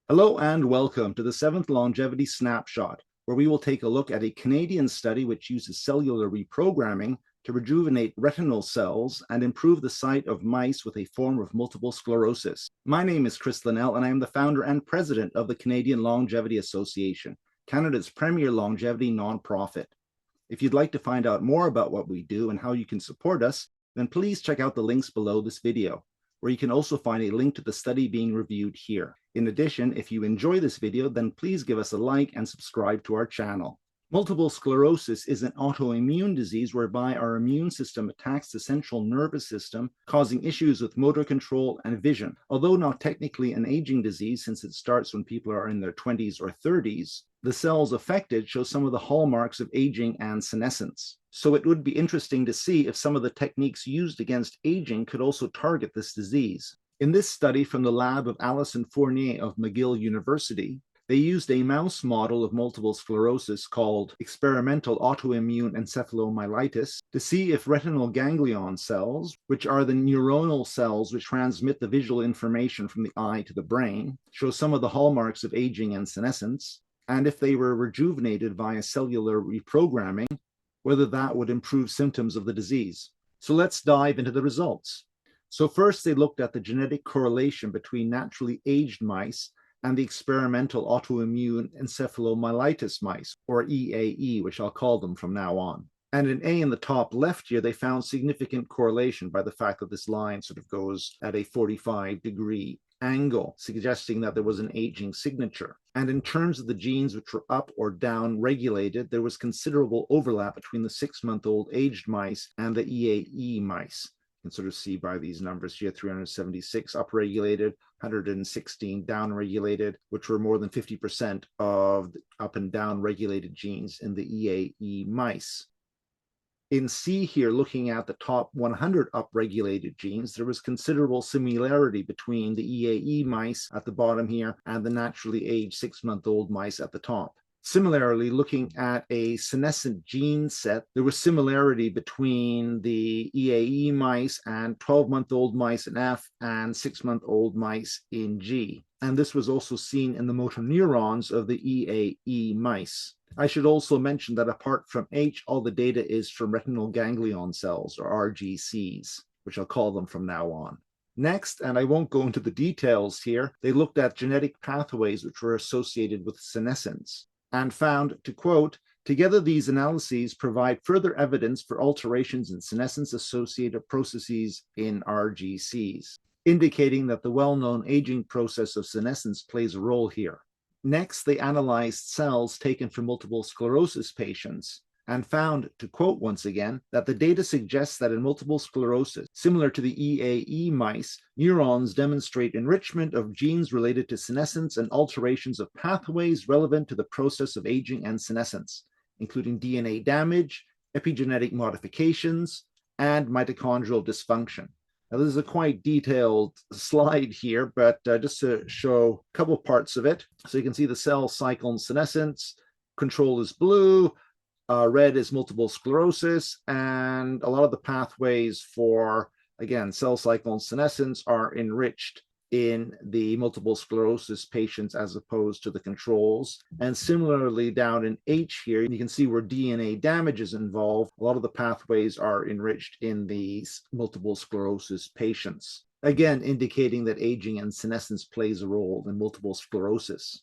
Hello and welcome to the 7th Longevity Snapshot, where we will take a look at a Canadian study which uses cellular reprogramming to rejuvenate retinal cells and improve the sight of mice with a form of multiple sclerosis. My name is Chris Linnell, and I am the founder and president of the Canadian Longevity Association, Canada's premier longevity nonprofit. If you'd like to find out more about what we do and how you can support us, then please check out the links below this video, where you can also find a link to the study being reviewed here. In addition, if you enjoy this video, then please give us a like and subscribe to our channel. Multiple sclerosis is an autoimmune disease whereby our immune system attacks the central nervous system, causing issues with motor control and vision. Although not technically an aging disease, since it starts when people are in their 20s or 30s, the cells affected show some of the hallmarks of aging and senescence. So it would be interesting to see if some of the techniques used against aging could also target this disease. In this study from the lab of Alison Fournier of McGill University, they used a mouse model of multiple sclerosis called experimental autoimmune encephalomyelitis to see if retinal ganglion cells, which are the neuronal cells which transmit the visual information from the eye to the brain, show some of the hallmarks of aging and senescence, and if they were rejuvenated via cellular reprogramming, whether that would improve symptoms of the disease. So let's dive into the results. So first, they looked at the genetic correlation between naturally aged mice and the experimental autoimmune encephalomyelitis mice, or EAE, which I'll call them from now on. And in A in the top left here, they found significant correlation by the fact that this line sort of goes at a 45-degree angle, suggesting that there was an aging signature. And in terms of the genes which were up or down regulated, there was considerable overlap between the 6-month-old aged mice and the EAE mice. You can sort of see by these numbers here, 376 upregulated, 116 downregulated, which were more than 50% of the up and down regulated genes in the EAE mice. In C here, looking at the top 100 upregulated genes, there was considerable similarity between the EAE mice at the bottom here and the naturally aged 6-month-old mice at the top. Similarly, looking at a senescent gene set, there was similarity between the EAE mice and 12-month-old mice in F and 6-month-old mice in G. And this was also seen in the motor neurons of the EAE mice. I should also mention that apart from H, all the data is from retinal ganglion cells, or RGCs, which I'll call them from now on. Next, and I won't go into the details here, they looked at genetic pathways which were associated with senescence, and found, to quote, "Together these analyses provide further evidence for alterations in senescence-associated processes in RGCs, indicating that the well-known aging process of senescence plays a role here." Next, they analyzed cells taken from multiple sclerosis patients and found, to quote once again, that the data suggests that in multiple sclerosis, similar to the EAE mice, neurons demonstrate enrichment of genes related to senescence and alterations of pathways relevant to the process of aging and senescence, including DNA damage, epigenetic modifications, and mitochondrial dysfunction. Now, this is a quite detailed slide here, but just to show a couple parts of it. So you can see the cell cycle and senescence. Control is blue. Red is multiple sclerosis, and a lot of the pathways for, again, cell cycle and senescence are enriched in the multiple sclerosis patients as opposed to the controls. And similarly, down in H here, you can see where DNA damage is involved. A lot of the pathways are enriched in these multiple sclerosis patients, again, indicating that aging and senescence plays a role in multiple sclerosis.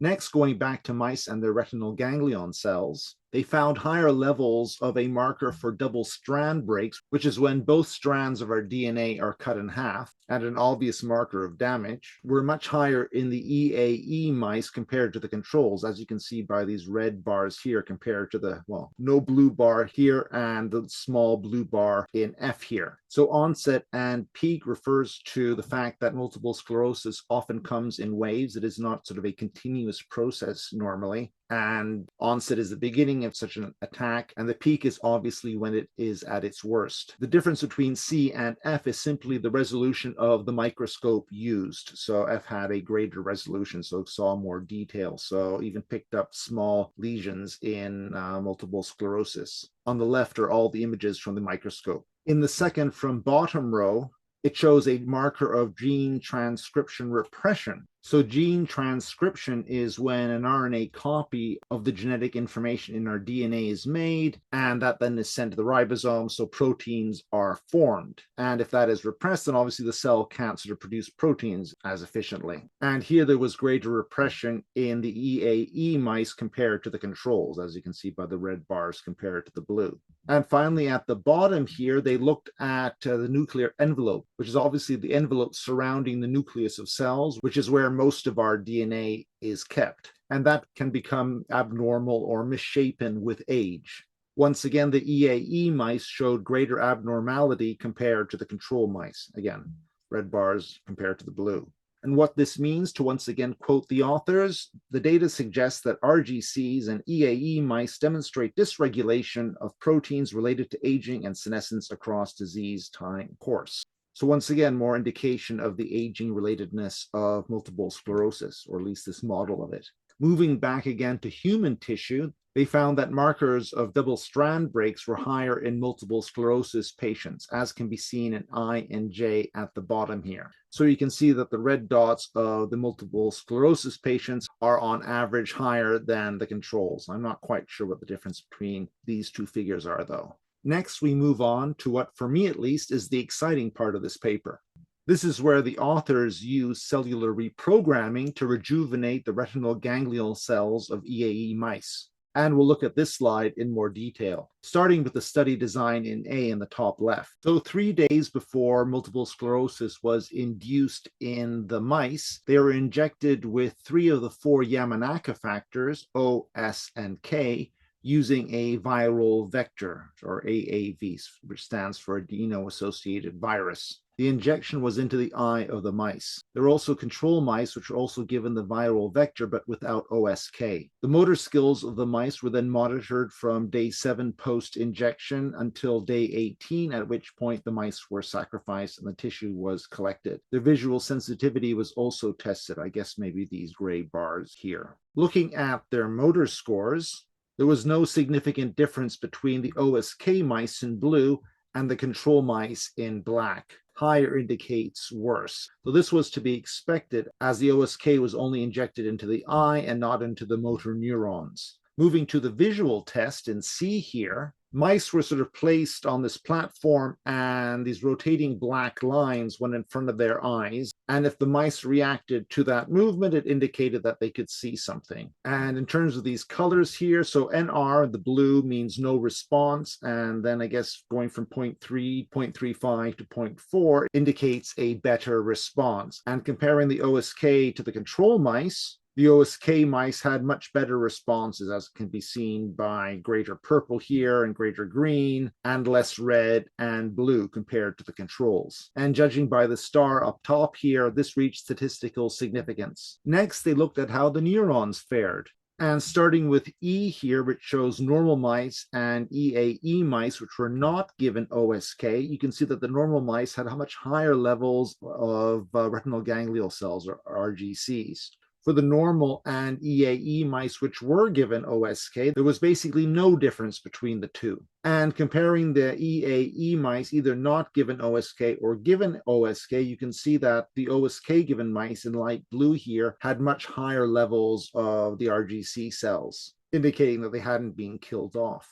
Next, going back to mice and their retinal ganglion cells, they found higher levels of a marker for double strand breaks, which is when both strands of our DNA are cut in half, and an obvious marker of damage, were much higher in the EAE mice compared to the controls, as you can see by these red bars here compared to the, well, no blue bar here and the small blue bar in F here. So onset and peak refers to the fact that multiple sclerosis often comes in waves. It is not sort of a continuous process normally. And onset is the beginning of such an attack, and the peak is obviously when it is at its worst. The difference between C and F is simply the resolution of the microscope used. So F had a greater resolution, so it saw more detail, so even picked up small lesions in multiple sclerosis. On the left are all the images from the microscope. In the second from bottom row, it shows a marker of gene transcription repression, So gene transcription is when an RNA copy of the genetic information in our DNA is made, and that then is sent to the ribosome, so proteins are formed. And if that is repressed, then obviously the cell can't sort of produce proteins as efficiently. And here there was greater repression in the EAE mice compared to the controls, as you can see by the red bars compared to the blue. And finally, at the bottom here, they looked at the nuclear envelope, which is obviously the envelope surrounding the nucleus of cells, which is where most of our DNA is kept. And that can become abnormal or misshapen with age. Once again, the EAE mice showed greater abnormality compared to the control mice. Again, red bars compared to the blue. And what this means, to once again quote the authors, the data suggests that RGCs and EAE mice demonstrate dysregulation of proteins related to aging and senescence across disease time course. So once again, more indication of the aging relatedness of multiple sclerosis, or at least this model of it. Moving back again to human tissue, they found that markers of double strand breaks were higher in multiple sclerosis patients, as can be seen in I and J at the bottom here. So you can see that the red dots of the multiple sclerosis patients are on average higher than the controls. I'm not quite sure what the difference between these two figures are, though. Next, we move on to what, for me at least, is the exciting part of this paper. This is where the authors use cellular reprogramming to rejuvenate the retinal ganglion cells of EAE mice. And we'll look at this slide in more detail, starting with the study design in A in the top left. So 3 days before multiple sclerosis was induced in the mice, they were injected with 3 of the 4 Yamanaka factors, O, S, and K, using a viral vector, or AAV, which stands for adeno-associated virus. The injection was into the eye of the mice. There were also control mice, which were also given the viral vector, but without OSK. The motor skills of the mice were then monitored from day 7 post-injection until day 18, at which point the mice were sacrificed and the tissue was collected. Their visual sensitivity was also tested, I guess maybe these gray bars here. Looking at their motor scores, there was no significant difference between the OSK mice in blue and the control mice in black. Higher indicates worse. So this was to be expected, as the OSK was only injected into the eye and not into the motor neurons. Moving to the visual test in C here, mice were sort of placed on this platform and these rotating black lines went in front of their eyes. And if the mice reacted to that movement, it indicated that they could see something. And in terms of these colors here, so NR, the blue, means no response. And then I guess going from 0.3, 0.35 to 0.4 indicates a better response. And comparing the OSK to the control mice, the OSK mice had much better responses, as can be seen by greater purple here and greater green, and less red and blue compared to the controls. And judging by the star up top here, this reached statistical significance. Next, they looked at how the neurons fared. And starting with E here, which shows normal mice and EAE mice, which were not given OSK, you can see that the normal mice had much higher levels of retinal ganglion cells, or RGCs. For the normal and EAE mice, which were given OSK, there was basically no difference between the two. And comparing the EAE mice, either not given OSK or given OSK, you can see that the OSK given mice in light blue here had much higher levels of the RGC cells, indicating that they hadn't been killed off.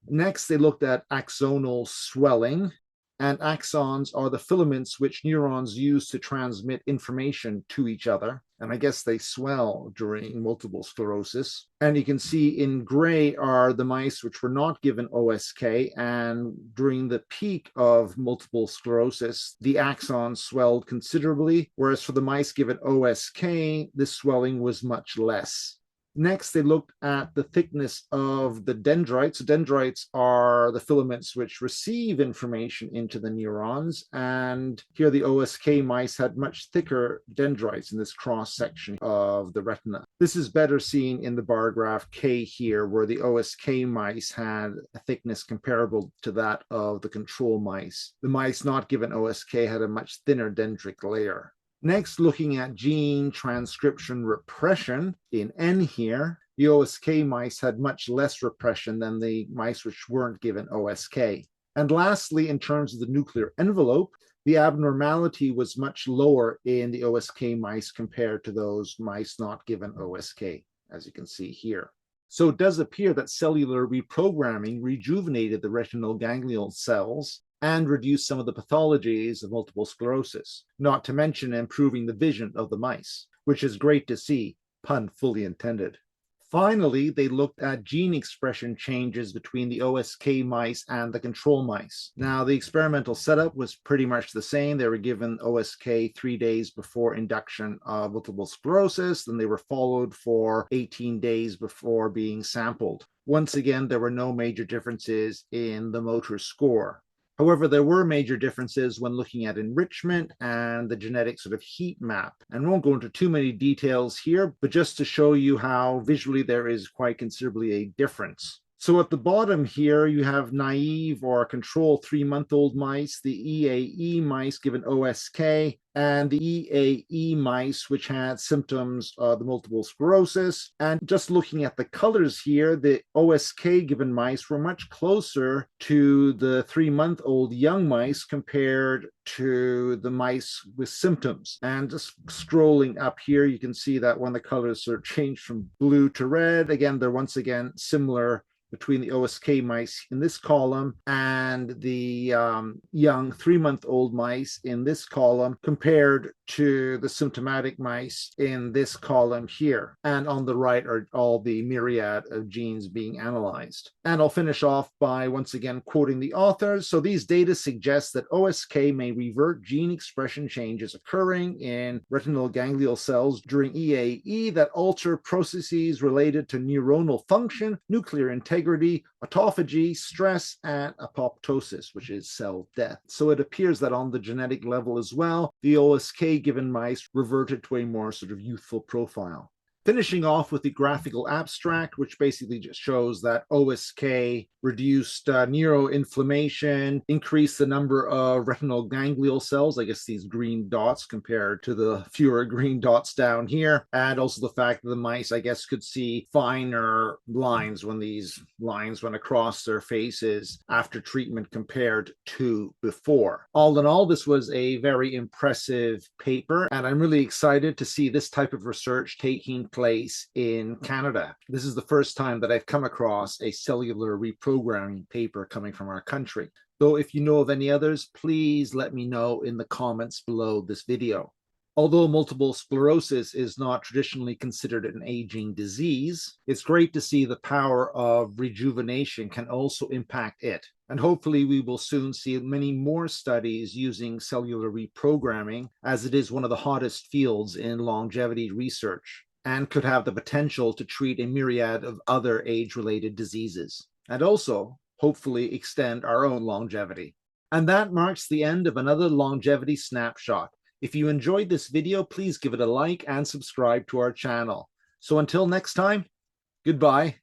Next, they looked at axonal swelling. And axons are the filaments which neurons use to transmit information to each other. And I guess they swell during multiple sclerosis. And you can see in gray are the mice which were not given OSK. And during the peak of multiple sclerosis, the axons swelled considerably. Whereas for the mice given OSK, this swelling was much less. Next, they looked at the thickness of the dendrites. Dendrites are the filaments which receive information into the neurons. And here the OSK mice had much thicker dendrites in this cross section of the retina. This is better seen in the bar graph K here, where the OSK mice had a thickness comparable to that of the control mice. The mice not given OSK had a much thinner dendritic layer. Next, looking at gene transcription repression in N here, the OSK mice had much less repression than the mice which weren't given OSK. And lastly, in terms of the nuclear envelope, the abnormality was much lower in the OSK mice compared to those mice not given OSK, as you can see here. So it does appear that cellular reprogramming rejuvenated the retinal ganglion cells and reduced some of the pathologies of multiple sclerosis, not to mention improving the vision of the mice, which is great to see, pun fully intended. Finally, they looked at gene expression changes between the OSK mice and the control mice. Now, the experimental setup was pretty much the same. They were given OSK 3 days before induction of multiple sclerosis, then they were followed for 18 days before being sampled. Once again, there were no major differences in the motor score. However, there were major differences when looking at enrichment and the genetic sort of heat map. And we won't go into too many details here, but just to show you how visually there is quite considerably a difference. So at the bottom here, you have naive or control 3-month-old mice, the EAE mice given OSK, and the EAE mice, which had symptoms of the multiple sclerosis. And just looking at the colors here, the OSK given mice were much closer to the 3-month-old young mice compared to the mice with symptoms. And just scrolling up here, you can see that when the colors sort of changed from blue to red, again, they're once again similar between the OSK mice in this column and the young 3-month-old mice in this column compared to the symptomatic mice in this column here. And on the right are all the myriad of genes being analyzed. And I'll finish off by once again quoting the authors. So these data suggest that OSK may revert gene expression changes occurring in retinal ganglion cells during EAE that alter processes related to neuronal function, nuclear integrity, autophagy, stress, and apoptosis, which is cell death. So it appears that on the genetic level as well, the OSK given mice reverted to a more sort of youthful profile. Finishing off with the graphical abstract, which basically just shows that OSK reduced neuroinflammation, increased the number of retinal ganglion cells, I guess these green dots compared to the fewer green dots down here, and also the fact that the mice, I guess, could see finer lines when these lines went across their faces after treatment compared to before. All in all, this was a very impressive paper, and I'm really excited to see this type of research taking place in Canada. This is the first time that I've come across a cellular reprogramming paper coming from our country. So if you know of any others, please let me know in the comments below this video. Although multiple sclerosis is not traditionally considered an aging disease, it's great to see the power of rejuvenation can also impact it. And hopefully we will soon see many more studies using cellular reprogramming, as it is one of the hottest fields in longevity research, and could have the potential to treat a myriad of other age-related diseases, and also hopefully extend our own longevity. And that marks the end of another longevity snapshot. If you enjoyed this video, please give it a like and subscribe to our channel. So until next time, goodbye.